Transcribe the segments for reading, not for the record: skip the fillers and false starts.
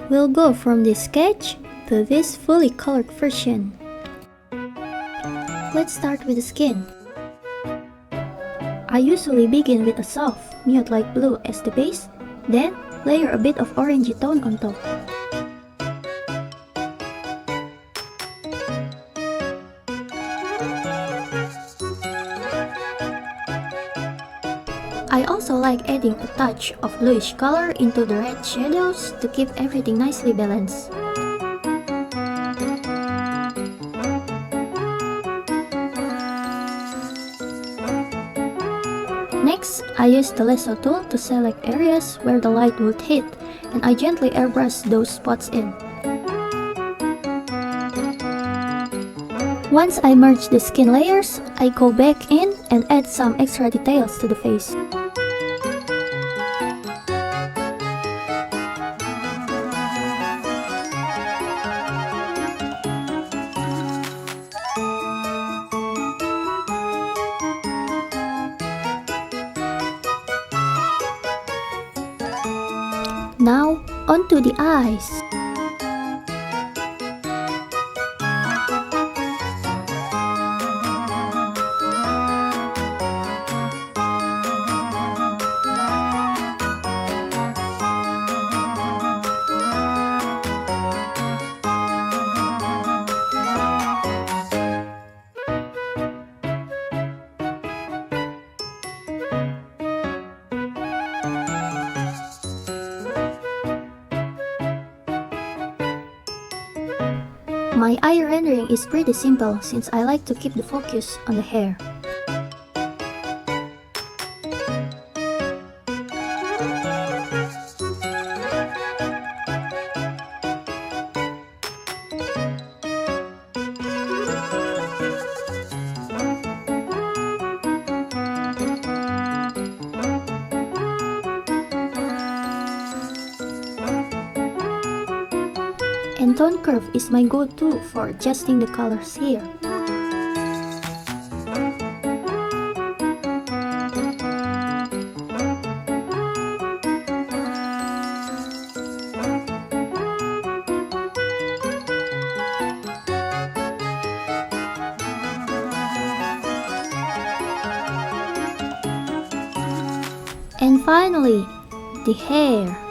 We'll go from this sketch to this fully colored version. Let's start with the skin. I usually begin with a soft, nude light blue as the base, then layer a bit of orangey tone on top. I also like adding a touch of bluish color into the red shadows to keep everything nicely balanced. Next, I use the lasso tool to select areas where the light would hit, and I gently airbrush those spots in. Once I merge the skin layers, I go back in and add some extra details to the face. Now, onto the eyes. My eye rendering is pretty simple since I like to keep the focus on the hair. And tone curve is my go-to for adjusting the colors here. And finally, the hair.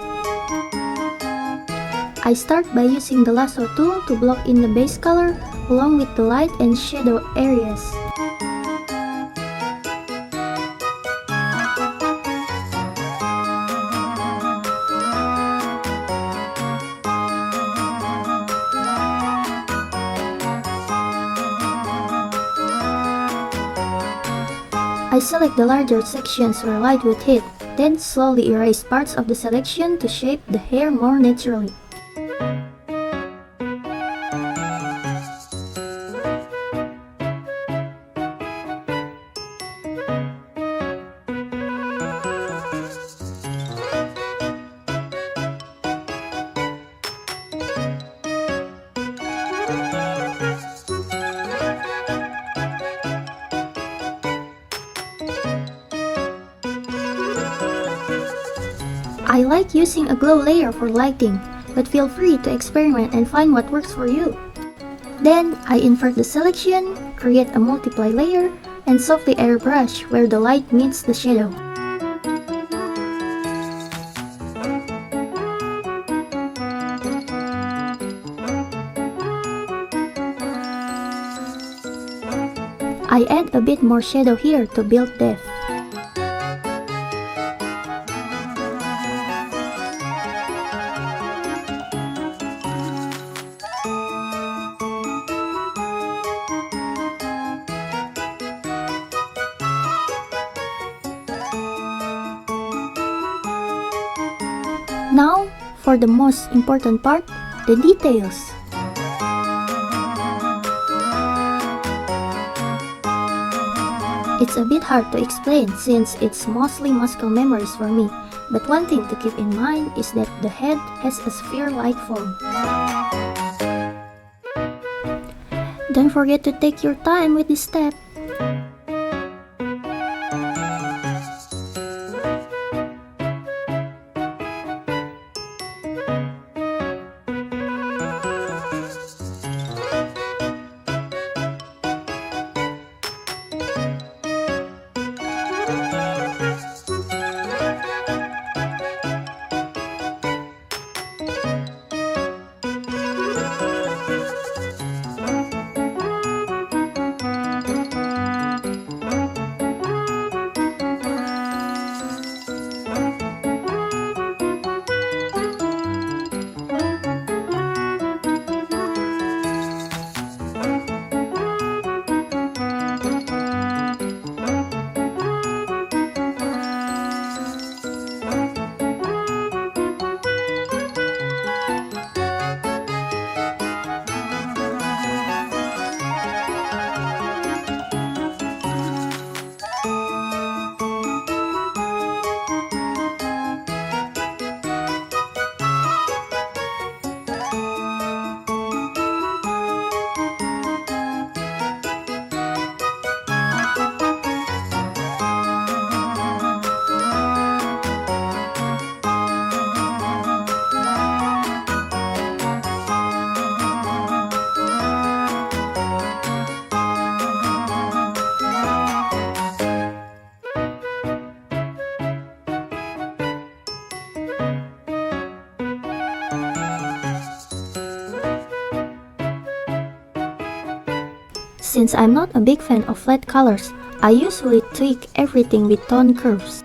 I start by using the lasso tool to block in the base color along with the light and shadow areas. I select the larger sections where light would hit, then slowly erase parts of the selection to shape the hair more naturally. I like using a glow layer for lighting, but feel free to experiment and find what works for you. Then, I invert the selection, create a multiply layer, and softly airbrush where the light meets the shadow. I add a bit more shadow here to build depth. Now, for the most important part, the details. It's a bit hard to explain since it's mostly muscle memories for me, but one thing to keep in mind is that the head has a sphere-like form. Don't forget to take your time with this step. Since I'm not a big fan of flat colors, I usually tweak everything with tone curves.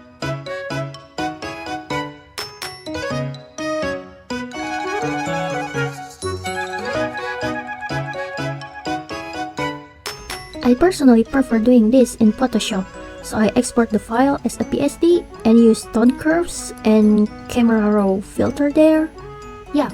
I personally prefer doing this in Photoshop, so I export the file as a PSD and use tone curves and camera raw filter there. Yeah.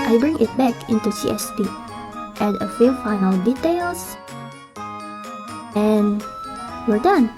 I bring it back into CSD, add a few final details, and we're done.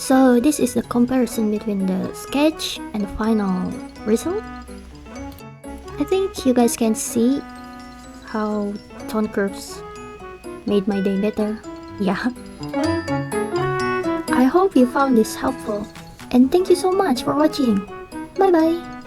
So this is the comparison between the sketch and the final result. I think you guys can see how tone curves made my day better. Yeah. I hope you found this helpful, and thank you so much for watching. Bye bye.